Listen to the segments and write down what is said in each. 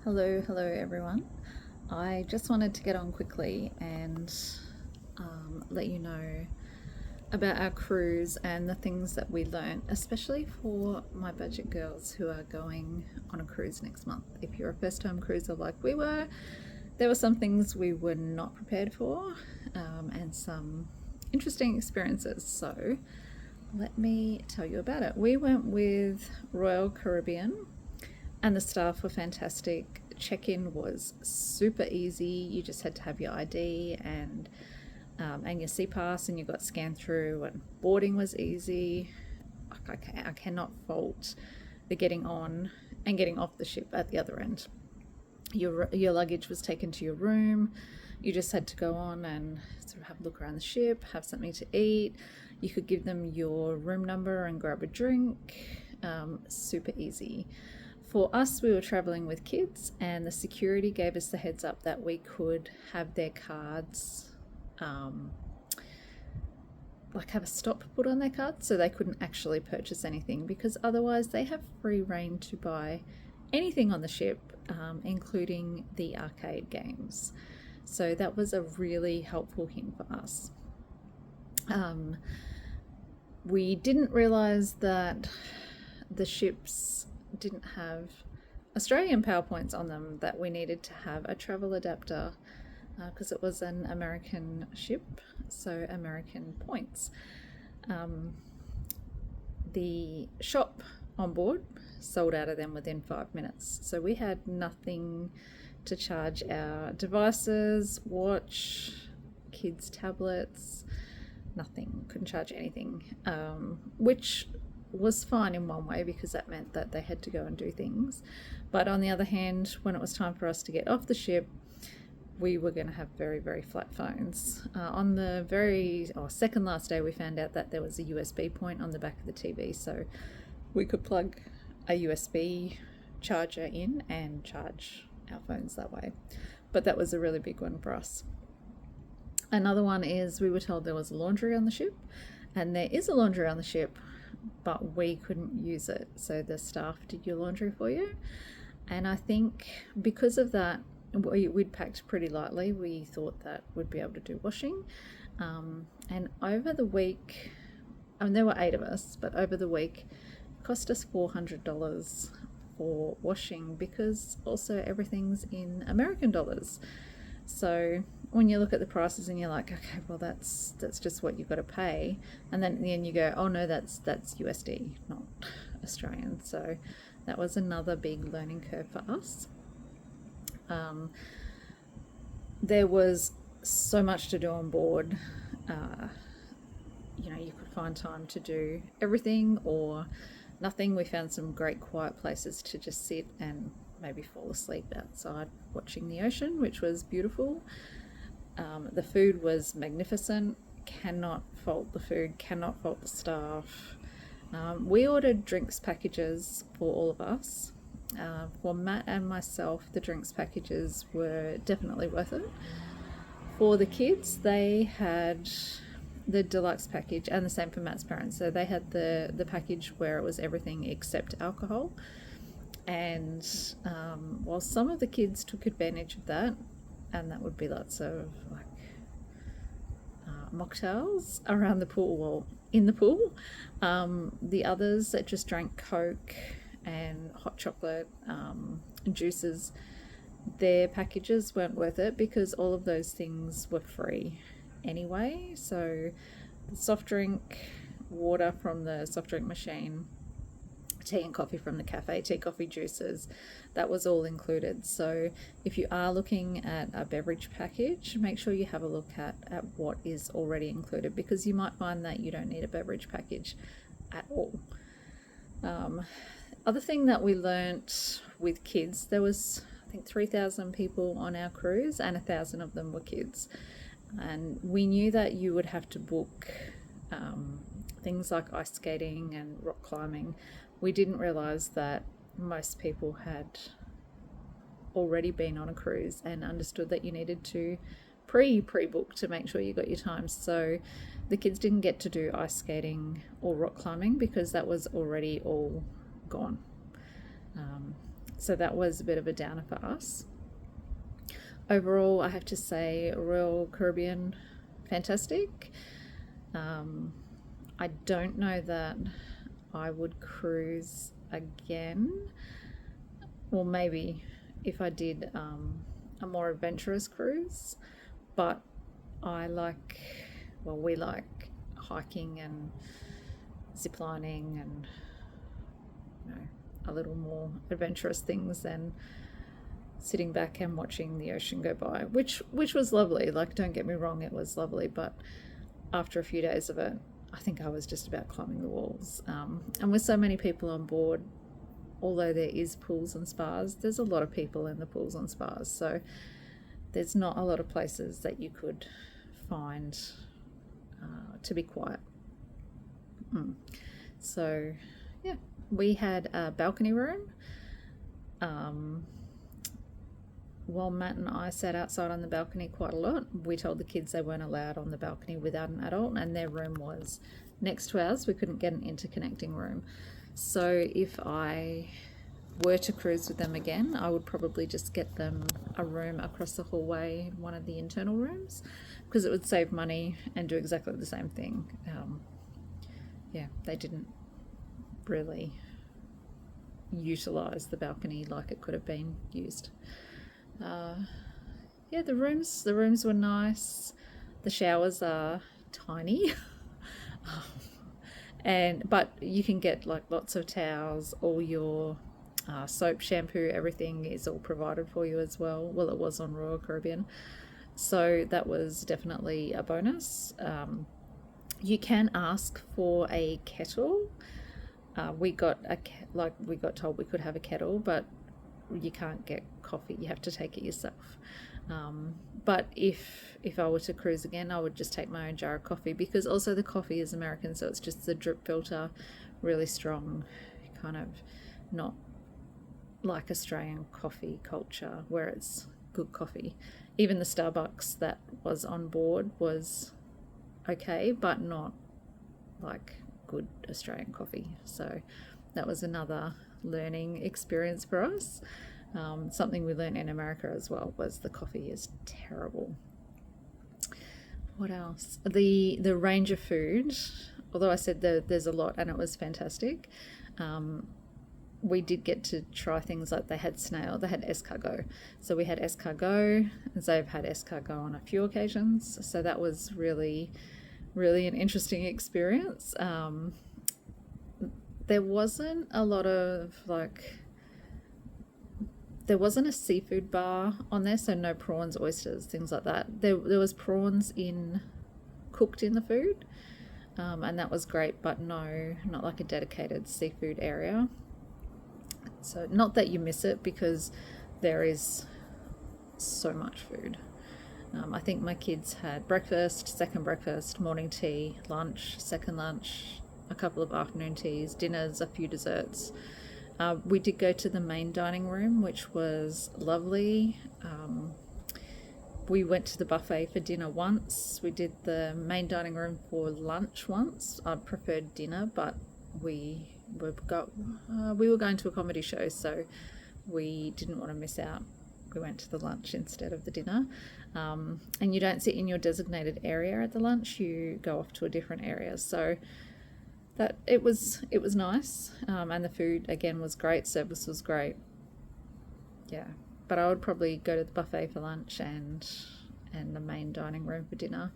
Hello everyone. I just wanted to get on quickly and let you know about our cruise and the things that we learnt, especially for my budget girls who are going on a cruise next month. If you're a first time cruiser like we were, there were some things we were not prepared for and some interesting experiences. So let me tell you about it. We went with Royal Caribbean and the staff were fantastic. Check-in was super easy. You just had to have your ID and your C pass, and you got scanned through. And boarding was easy. I cannot fault the getting on and getting off the ship at the other end. Your luggage was taken to your room. You just had to go on and sort of have a look around the ship, have something to eat. You could give them your room number and grab a drink. Super easy. For us, we were traveling with kids, and the security gave us the heads up that we could have their cards, like have a stop put on their cards so they couldn't actually purchase anything, because otherwise they have free reign to buy anything on the ship, including the arcade games. So that was a really helpful hint for us. We didn't realize that the ships didn't have Australian PowerPoints on them, that we needed to have a travel adapter because it was an American ship, so American points. The shop on board sold out of them within 5 minutes, so we had nothing to charge our devices, watch, kids' tablets, nothing, couldn't charge anything, which was fine in one way because that meant that they had to go and do things. But on the other hand, when it was time for us to get off the ship, we were going to have very, very flat phones. On the second last day, we found out that there was a USB point on the back of the TV, so we could plug a USB charger in and charge our phones that way. But that was a really big one for us. Another one is we were told there was a laundry on the ship, and there is a laundry on the ship, but we couldn't use it, so the staff did your laundry for you. And I think because of that, we'd packed pretty lightly. We thought that we'd be able to do washing, and over the week, there were 8 of us, but over the week it cost us $400 for washing, because also everything's in American dollars. So when you look at the prices and you're like, okay, well that's just what you've got to pay, and then at the end you go, oh no, that's USD, not Australian. So that was another big learning curve for us. There was so much to do on board. You could find time to do everything or nothing. We found some great quiet places to just sit and maybe fall asleep outside watching the ocean, which was beautiful. The food was magnificent. Cannot fault the food, cannot fault the staff. We ordered drinks packages for all of us. For Matt and myself, the drinks packages were definitely worth it. For the kids, they had the deluxe package, and the same for Matt's parents. So they had the package where it was everything except alcohol. And while some of the kids took advantage of that, and that would be lots of mocktails around the pool, well, in the pool, the others that just drank Coke and hot chocolate, juices, their packages weren't worth it because all of those things were free anyway. So soft drink, water from the soft drink machine, tea and coffee from the cafe, tea, coffee, juices, that was all included. So if you are looking at a beverage package, make sure you have a look at what is already included, because you might find that you don't need a beverage package at all. Other thing that we learnt with kids, there was I think 3,000 people on our cruise, and 1,000 of them were kids, and we knew that you would have to book things like ice skating and rock climbing. We didn't realize that most people had already been on a cruise and understood that you needed to pre-book to make sure you got your times. So the kids didn't get to do ice skating or rock climbing because that was already all gone. So that was a bit of a downer for us. Overall, I have to say Royal Caribbean, fantastic. I don't know that I would cruise again, or maybe if I did a more adventurous cruise, but we like hiking and ziplining and a little more adventurous things than sitting back and watching the ocean go by, which was lovely. Like, don't get me wrong, it was lovely, but after a few days of it, I think I was just about climbing the walls. And with so many people on board, although there is pools and spas, there's a lot of people in the pools and spas, so there's not a lot of places that you could find to be quiet. So yeah, we had a balcony room. While Matt and I sat outside on the balcony quite a lot, we told the kids they weren't allowed on the balcony without an adult, and their room was next to ours. We couldn't get an interconnecting room. So if I were to cruise with them again, I would probably just get them a room across the hallway, one of the internal rooms, because it would save money and do exactly the same thing. They didn't really utilize the balcony like it could have been used. The rooms were nice. The showers are tiny. But you can get like lots of towels, all your soap, shampoo, everything is all provided for you as well. Well, it was on Royal Caribbean, so that was definitely a bonus. You can ask for a kettle. We got told we could have a kettle, but you can't get coffee. You have to take it yourself. But if I were to cruise again, I would just take my own jar of coffee, because also the coffee is American, so it's just the drip filter, really strong, kind of not like Australian coffee culture where it's good coffee. Even the Starbucks that was on board was okay, but not like good Australian coffee. So that was another learning experience for us. Something we learned in America as well was the coffee is terrible. What else? The range of food, although I said there's a lot and it was fantastic, we did get to try things like they had escargot. So we had escargot, and they've had escargot on a few occasions. So that was really, really an interesting experience. There wasn't a lot of there wasn't a seafood bar on there, so no prawns, oysters, things like that. There was prawns cooked in the food, and that was great, but no, not like a dedicated seafood area. So not that you miss it, because there is so much food. I think my kids had breakfast, second breakfast, morning tea, lunch, second lunch, a couple of afternoon teas, dinners, a few desserts. We did go to the main dining room, which was lovely. We went to the buffet for dinner once. We did the main dining room for lunch once. I preferred dinner, but we were going to a comedy show, so we didn't want to miss out. We went to the lunch instead of the dinner. And you don't sit in your designated area at the lunch, you go off to a different area. So that it was nice, and the food again was great, service was great. Yeah, but I would probably go to the buffet for lunch and the main dining room for dinner.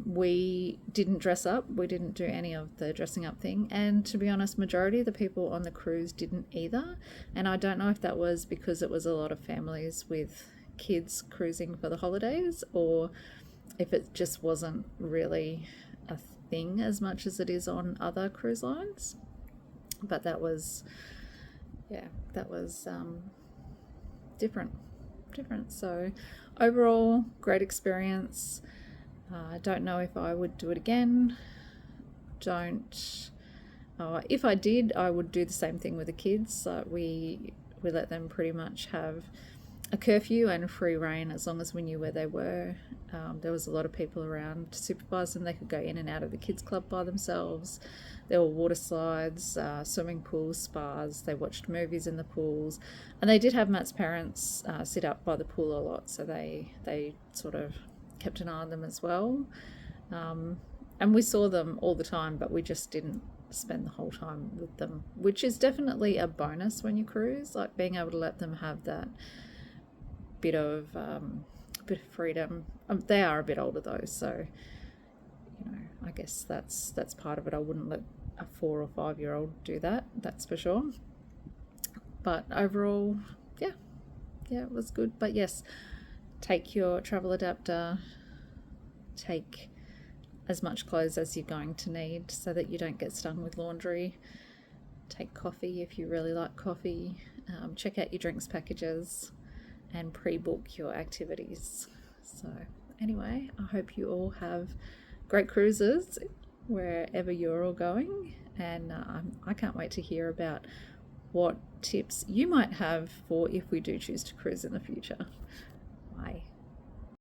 We didn't dress up. We didn't do any of the dressing up thing. And to be honest, majority of the people on the cruise didn't either. And I don't know if that was because it was a lot of families with kids cruising for the holidays, or if it just wasn't really a thing as much as it is on other cruise lines. But that was different. So overall, great experience. I don't know if I would do it again. If I did, I would do the same thing with the kids. We let them pretty much have a curfew and free reign as long as we knew where they were. There was a lot of people around to supervise them. They could go in and out of the kids club by themselves. There were water slides, swimming pools, spas. They watched movies in the pools, and they did have Matt's parents sit up by the pool a lot, so they sort of kept an eye on them as well. And we saw them all the time, but we just didn't spend the whole time with them, which is definitely a bonus when you cruise, like being able to let them have that bit of freedom. They are a bit older though, so I guess that's part of it. I wouldn't let a 4 or 5 year old do that, that's for sure. But overall, yeah, it was good. But yes, take your travel adapter, take as much clothes as you're going to need so that you don't get stung with laundry. Take coffee if you really like coffee. Check out your drinks packages and pre-book your activities. So anyway, I hope you all have great cruises wherever you're all going, and I can't wait to hear about what tips you might have for if we do choose to cruise in the future. Bye.